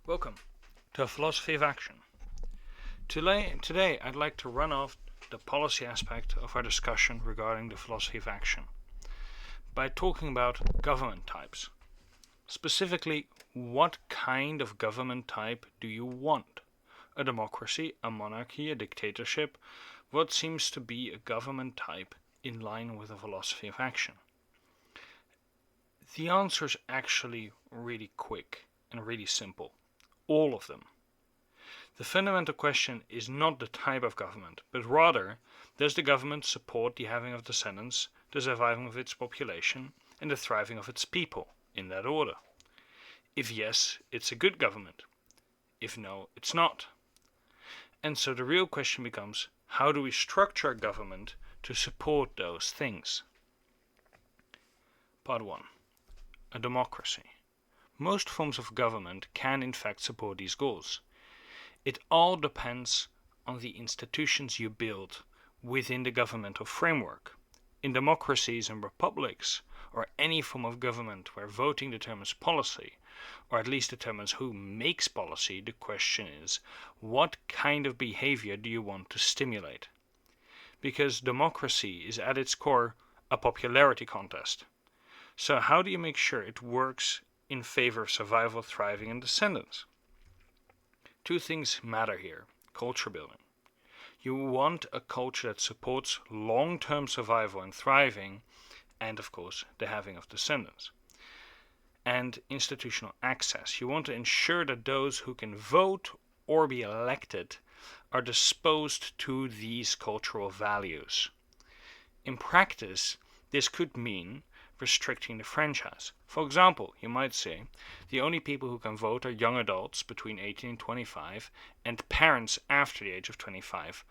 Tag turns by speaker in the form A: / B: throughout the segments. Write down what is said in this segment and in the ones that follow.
A: Welcome to Philosophy of Action. Today I'd like to run off the policy aspect of our discussion regarding the philosophy of action by talking about government types. Specifically, what kind of government type do you want? A democracy, a monarchy, a dictatorship? What seems to be a government type in line with the philosophy of action? The answer is actually really quick and really simple. All of them. The fundamental question is not the type of government, but rather, does the government support the having of descendants, the surviving of its population, and the thriving of its people, in that order? If yes, it's a good government. If no, it's not. And so the real question becomes, how do we structure a government to support those things? Part 1. A democracy. Most forms of government can in fact support these goals. It all depends on the institutions you build within the governmental framework. In democracies and republics, or any form of government where voting determines policy, or at least determines who makes policy, the question is, what kind of behavior do you want to stimulate? Because democracy is at its core a popularity contest. So how do you make sure it works in favor of survival, thriving, and descendants? Two things matter here. Culture building. You want a culture that supports long-term survival and thriving, and of course the having of descendants. And institutional access. You want to ensure that those who can vote or be elected are disposed to these cultural values. In practice, this could mean restricting the franchise. For example, you might say the only people who can vote are young adults between 18 and 25 and parents after the age of 25.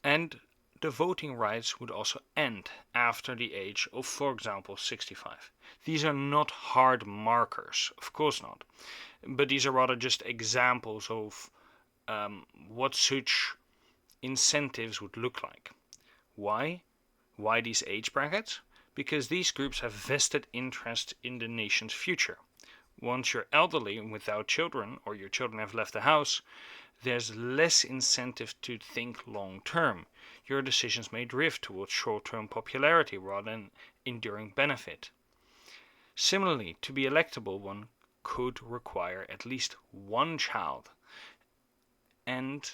A: And the voting rights would also end after the age of, for example, 65. These are not hard markers, of course not, but these are rather just examples of what such incentives would look like. Why? Why these age brackets? Because these groups have vested interest in the nation's future. Once you're elderly and without children, or your children have left the house, there's less incentive to think long term. Your decisions may drift towards short-term popularity rather than enduring benefit. Similarly, to be electable, one could require at least one child and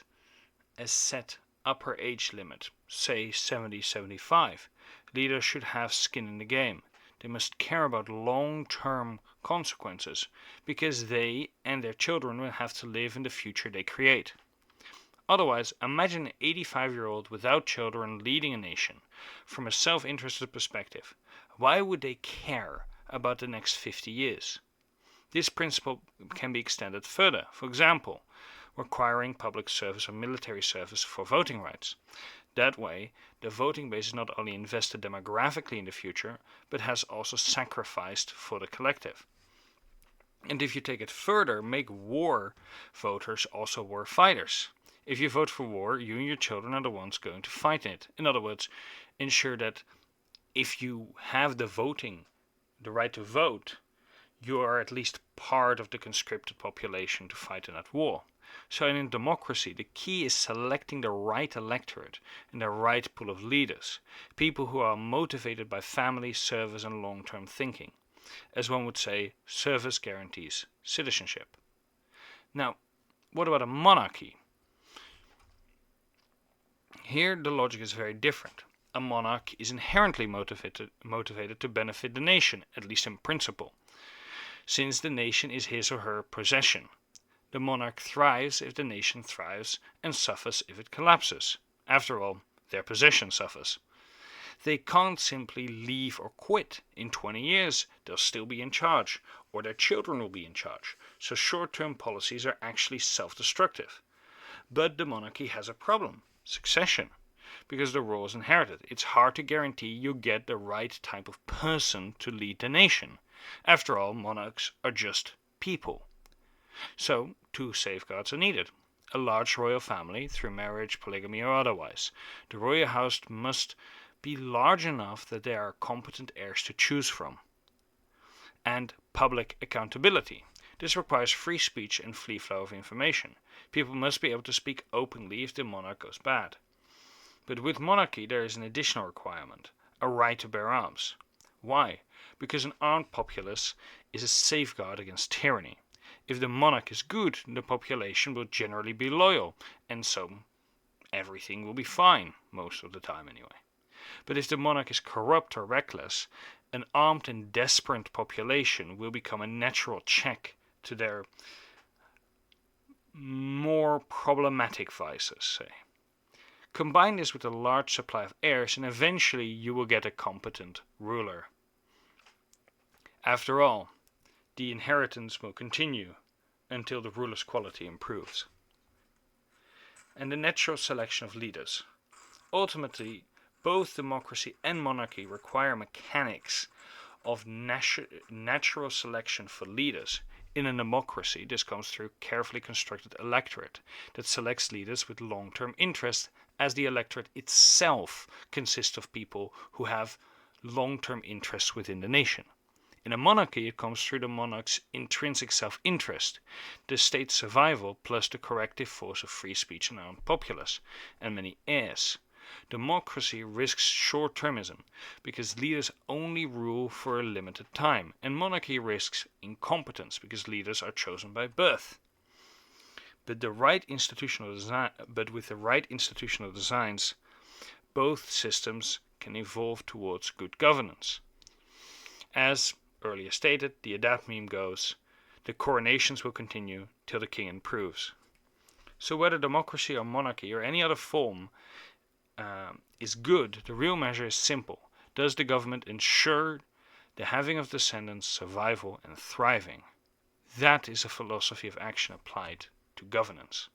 A: a set upper age limit, say 70-75. Leaders should have skin in the game. They must care about long-term consequences, because they and their children will have to live in the future they create. Otherwise, imagine an 85-year-old without children leading a nation. From a self-interested perspective, why would they care about the next 50 years? This principle can be extended further. For example, requiring public service or military service for voting rights. That way, the voting base is not only invested demographically in the future, but has also sacrificed for the collective. And if you take it further, make war voters also war fighters. If you vote for war, you and your children are the ones going to fight in it. In other words, ensure that if you have the right to vote, you are at least part of the conscripted population to fight in that war. So in democracy, the key is selecting the right electorate and the right pool of leaders, people who are motivated by family, service and long-term thinking. As one would say, service guarantees citizenship. Now, what about a monarchy? Here the logic is very different. A monarch is inherently motivated to benefit the nation, at least in principle, since the nation is his or her possession. The monarch thrives if the nation thrives and suffers if it collapses. After all, their possession suffers. They can't simply leave or quit. In 20 years, they'll still be in charge, or their children will be in charge. So short-term policies are actually self-destructive. But the monarchy has a problem: succession. Because the role is inherited, it's hard to guarantee you get the right type of person to lead the nation. After all, monarchs are just people. So, two safeguards are needed. A large royal family, through marriage, polygamy or otherwise. The royal house must be large enough that there are competent heirs to choose from. and public accountability. This requires free speech and free flow of information. People must be able to speak openly if the monarch goes bad. But with monarchy there is an additional requirement, a right to bear arms. Why? Because an armed populace is a safeguard against tyranny. If the monarch is good, the population will generally be loyal, and so everything will be fine, most of the time anyway. But if the monarch is corrupt or reckless, an armed and desperate population will become a natural check to their more problematic vices, say. Combine this with a large supply of heirs and eventually you will get a competent ruler. After all, the inheritance will continue until the ruler's quality improves. And the natural selection of leaders. Ultimately, both democracy and monarchy require mechanics of natural selection for leaders. In a democracy, this comes through a carefully constructed electorate that selects leaders with long-term interest, as the electorate itself consists of people who have long-term interests within the nation. In a monarchy, it comes through the monarch's intrinsic self-interest, the state's survival plus the corrective force of free speech and armed populace, and many heirs. Democracy risks short-termism, because leaders only rule for a limited time, and monarchy risks incompetence, because leaders are chosen by birth. But with the right institutional designs, both systems can evolve towards good governance. As earlier stated, the Adapt meme goes, the coronations will continue till the king improves. So whether democracy or monarchy or any other form is good, the real measure is simple. Does the government ensure the having of descendants, survival and thriving? That is a philosophy of action applied to governance.